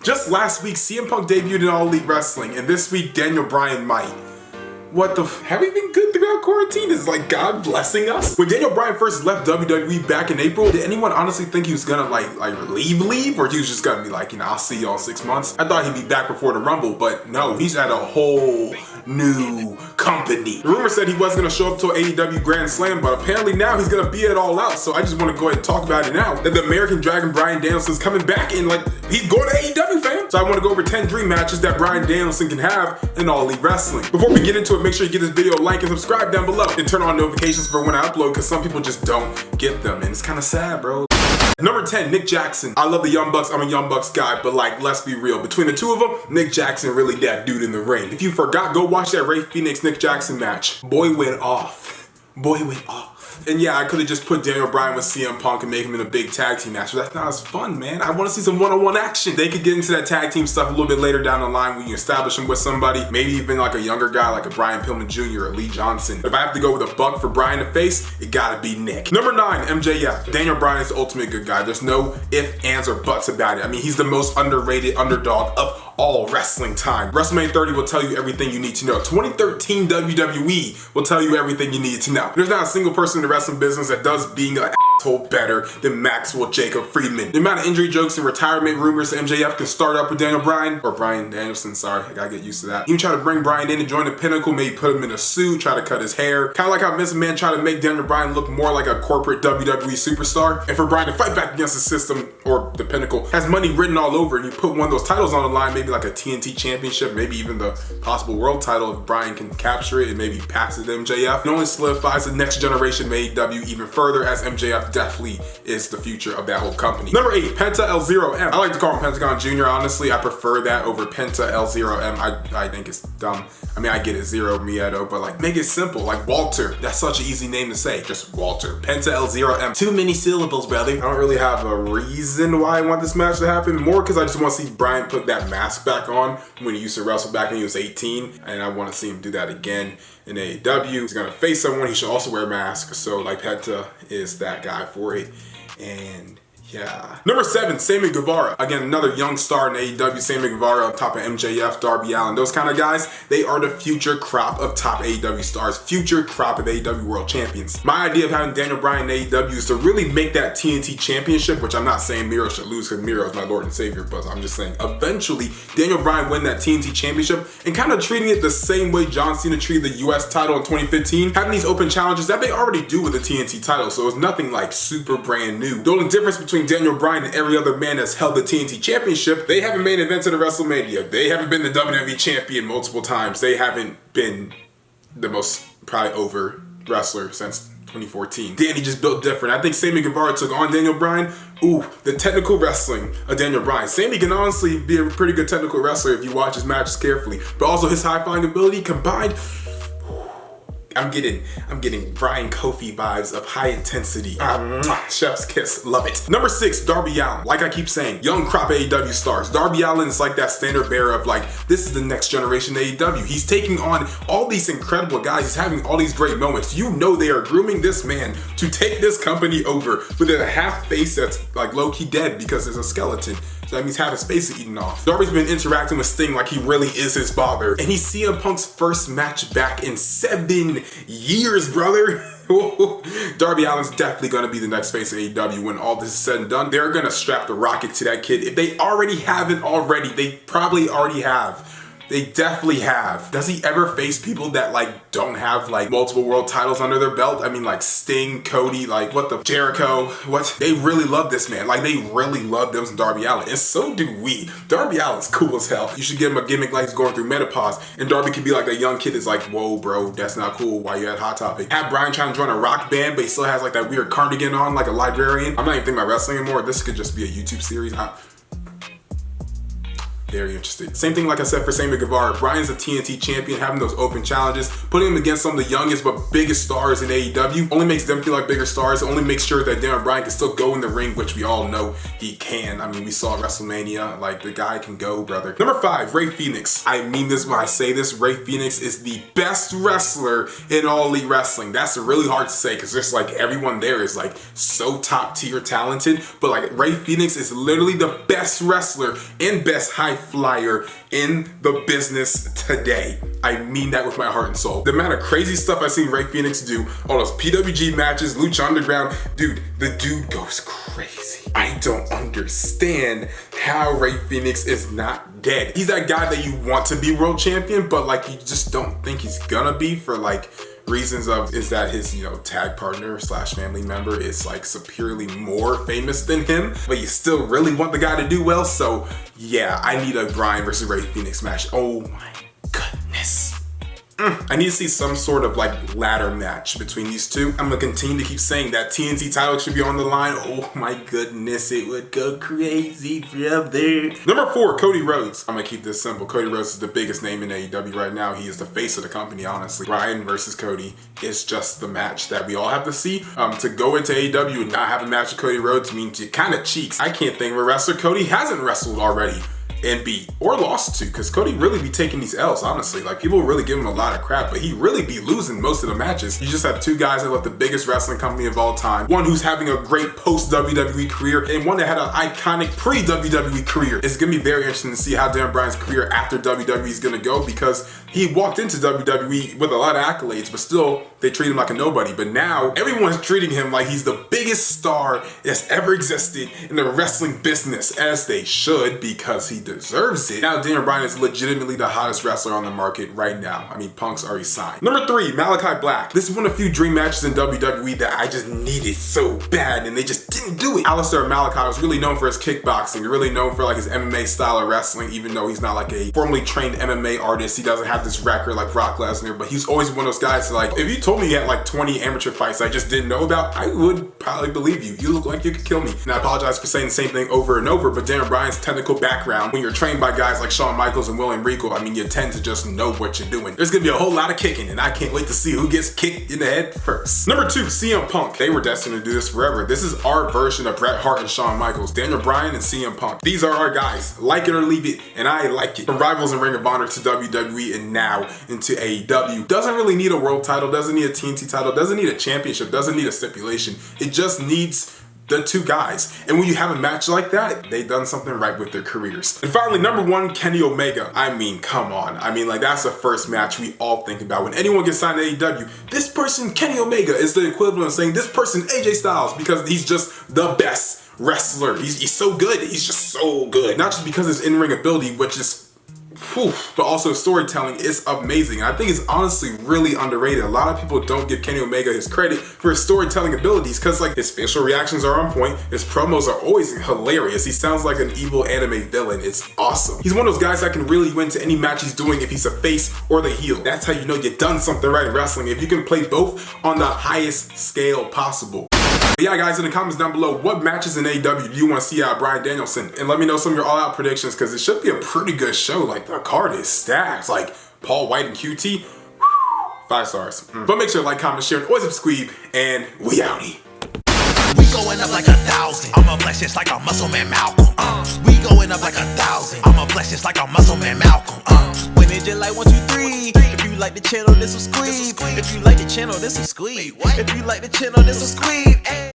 Just last week, CM Punk debuted in All Elite Wrestling, and this week, Daniel Bryan might. What the have we been good throughout quarantine? Is like God blessing us? When Daniel Bryan first left WWE back in April, did anyone honestly think he was gonna like leave? Or he was just gonna be like, you know, I'll see y'all in 6 months? I thought he'd be back before the Rumble, but no, he's at a whole new company. The rumor said he wasn't gonna show up to AEW Grand Slam, but apparently now he's gonna be it all out. So I just wanna go ahead and talk about it now. That the American Dragon Bryan Danielson's coming back and like, he's going to AEW, fam. So I wanna go over 10 dream matches that Bryan Danielson can have in All Elite Wrestling. Before we get into it, make sure you give this video a like and subscribe down below. And turn on notifications for when I upload, because some people just don't get them. And it's kinda sad, bro. Number 10, Nick Jackson. I love the Young Bucks, I'm a Young Bucks guy, but like, let's be real. Between the two of them, Nick Jackson really that dude in the ring. If you forgot, go watch that FENIX Nick Jackson match. Boy went off. Boy went off. And yeah, I could have just put Daniel Bryan with CM Punk and make him in a big tag team match, but that's not as fun, man. I want to see some one-on-one action. They could get into that tag team stuff a little bit later down the line when you establish him with somebody, maybe even like a younger guy like a Brian Pillman Jr. or Lee Johnson. If I have to go with a buck for Bryan to face, it gotta be Nick. Number 9, MJF. Daniel Bryan is the ultimate good guy. There's no ifs, ands, or buts about it. I mean, he's the most underrated underdog of all wrestling time. WrestleMania 30 will tell you everything you need to know. 2013 WWE will tell you everything you need to know. There's not a single person in the wrestling business that does being an asshole better than Maxwell Jacob Friedman. The amount of injury jokes and retirement rumors MJF can start up with Daniel Bryan, or Bryan Danielson, sorry, I gotta get used to that. You try to bring Bryan in and join the Pinnacle, maybe put him in a suit, try to cut his hair. Kind of like how Vince McMahon tried to make Daniel Bryan look more like a corporate WWE superstar. And for Bryan to fight back against the system, or the Pinnacle, has money written all over, and you put one of those titles on the line, maybe like a TNT championship, maybe even the possible world title if Bryan can capture it and maybe pass it to MJF. It only solidifies the next generation of AEW even further, as MJF definitely is the future of that whole company. Number 8, PENTA ELZEROM. I like to call him Pentagon Jr. Honestly, I prefer that over PENTA ELZEROM. I think it's dumb. I mean, I get it, Zero Miedo, but like, make it simple. Like Walter, that's such an easy name to say. Just Walter. PENTA ELZEROM. Too many syllables, brother. I don't really have a reason why I want this match to happen. More because I just want to see Bryan put that mask back on when he used to wrestle back when he was 18. And I want to see him do that again in AEW. He's going to face someone, he should also wear a mask. So like, PENTA is that guy for it. And yeah. Number 7, Sammy Guevara. Again, another young star in AEW. Sammy Guevara on top of MJF, Darby Allin, those kind of guys. They are the future crop of top AEW stars, future crop of AEW world champions. My idea of having Daniel Bryan in AEW is to really make that TNT championship, which I'm not saying Miro should lose because Miro is my Lord and Savior, but I'm just saying eventually Daniel Bryan win that TNT championship and kind of treating it the same way John Cena treated the US title in 2015, having these open challenges that they already do with the TNT title, so it's nothing like super brand new. The only difference between Daniel Bryan and every other man that's held the TNT championship, they haven't made events at a WrestleMania. They haven't been the WWE champion multiple times. They haven't been the most probably over wrestler since 2014. Danny just built different. I think Sammy Guevara took on Daniel Bryan. Ooh, the technical wrestling of Daniel Bryan. Sammy can honestly be a pretty good technical wrestler if you watch his matches carefully, but also his high-flying ability combined. I'm getting Brian Kofi vibes of high intensity. Chef's kiss, love it. Number 6, Darby Allin. Like I keep saying, young crop AEW stars. Darby Allin is like that standard bearer of like, this is the next generation AEW. He's taking on all these incredible guys. He's having all these great moments. You know they are grooming this man to take this company over with a half face that's like low-key dead because there's a skeleton. So that means half his face is eaten off. Darby's been interacting with Sting like he really is his father. And he's CM Punk's first match back in 7 years, brother. Darby Allin's definitely gonna be the next face of AEW when all this is said and done. They're gonna strap the rocket to that kid. If they already haven't already, they probably already have. They definitely have. Does he ever face people that like don't have like multiple world titles under their belt? I mean, like Sting, Cody, like what the Jericho, what? They really love this man. Like they really love them some Darby Allin, and so do we. Darby Allin's cool as hell. You should give him a gimmick like he's going through menopause, and Darby could be like that young kid that's like, whoa bro, that's not cool, why you at Hot Topic? Have Bryan trying to join a rock band, but he still has like that weird cardigan on like a librarian. I'm not even thinking about wrestling anymore. This could just be a YouTube series. very interested. Same thing like I said for Sammy Guevara. Bryan's a TNT champion, having those open challenges, putting him against some of the youngest but biggest stars in AEW only makes them feel like bigger stars. It only makes sure that Daniel Bryan can still go in the ring, which we all know he can. I mean, we saw at WrestleMania, like, the guy can go, brother. Number 5, Rey Fenix. I mean this when I say this. Rey Fenix is the best wrestler in All Elite Wrestling. That's really hard to say because there's like everyone there is like so top tier talented, but like Rey Fenix is literally the best wrestler and best high flyer in the business today. I mean that with my heart and soul. The amount of crazy stuff I've seen Rey Fenix do, all those PWG matches, Lucha Underground, dude, the dude goes crazy. I don't understand how Rey Fenix is not dead. He's that guy that you want to be world champion, but like you just don't think he's gonna be for like reasons of, is that his, you know, tag partner slash family member is like superiorly more famous than him, but you still really want the guy to do well. So yeah, I need a Bryan versus Rey Fenix match. Oh my goodness. I need to see some sort of like ladder match between these two. I'm gonna continue to keep saying that TNT title should be on the line. Oh my goodness, it would go crazy brother. Number 4, Cody Rhodes. I'm gonna keep this simple. Cody Rhodes is the biggest name in AEW right now. He is the face of the company, honestly. Bryan versus Cody is just the match that we all have to see. To go into AEW and not have a match with Cody Rhodes means you kind of cheeks. I can't think of a wrestler Cody hasn't wrestled already and beat or lost to, because Cody really be taking these L's, honestly. Like, people really give him a lot of crap, but he really be losing most of the matches. You just have two guys that left the biggest wrestling company of all time, one who's having a great post WWE career and one that had an iconic pre WWE career. It's gonna be very interesting to see how Daniel Bryan's career after WWE is gonna go, because he walked into WWE with a lot of accolades, but still they treat him like a nobody. But now everyone's treating him like he's the biggest star that's ever existed in the wrestling business, as they should, because he deserves it. Now Daniel Bryan is legitimately the hottest wrestler on the market right now. I mean, Punk's already signed. Number 3, Malachi Black. This is one of the few dream matches in WWE that I just needed so bad and they just didn't do it. Alistair Malachi was really known for his kickboxing, really known for like his MMA style of wrestling, even though he's not like a formally trained MMA artist. He doesn't have this record like Brock Lesnar, but he's always one of those guys that, like, if you told me he had like 20 amateur fights I just didn't know about, I would probably believe you. You look like you could kill me. And I apologize for saying the same thing over and over, but Daniel Bryan's technical background, when you're trained by guys like Shawn Michaels and William Regal, I mean, you tend to just know what you're doing. There's gonna be a whole lot of kicking, and I can't wait to see who gets kicked in the head first. Number 2, CM Punk. They were destined to do this forever. This is our version of Bret Hart and Shawn Michaels. Daniel Bryan and CM Punk. These are our guys. Like it or leave it, and I like it. From Rivals and Ring of Honor to WWE and now into AEW. Doesn't really need a world title, doesn't need a TNT title, doesn't need a championship, doesn't need a stipulation. It just needs the two guys. And when you have a match like that, they've done something right with their careers. And finally, number 1, Kenny Omega. I mean, come on. I mean, like, that's the first match we all think about. When anyone gets signed to AEW, this person, Kenny Omega, is the equivalent of saying this person, AJ Styles, because he's just the best wrestler. He's so good. He's just so good. Not just because of his in-ring ability, which is but also storytelling is amazing. I think it's honestly really underrated. A lot of people don't give Kenny Omega his credit for his storytelling abilities, because like his facial reactions are on point, his promos are always hilarious. He sounds like an evil anime villain. It's awesome. He's one of those guys that can really win to any match he's doing if he's a face or the heel. That's how you know you've done something right in wrestling, if you can play both on the highest scale possible. But yeah, guys, in the comments down below, what matches in AEW do you want to see out of Bryan Danielson? And let me know some of your all-out predictions, because it should be a pretty good show. Like, the card is stacked. Like, Paul White and QT, 5 stars. But make sure to like, comment, share, and always subscribe, and we outie. We going up like 1,000. I'm a flex just like a muscle man Malcolm. We going up like 1,000. I'm a flex just like a muscle man Malcolm. When it just like 1, 2, 3. If you like the channel, this will squeeze. If you like the channel, this will squeeze. If you like the channel, this will squeeze.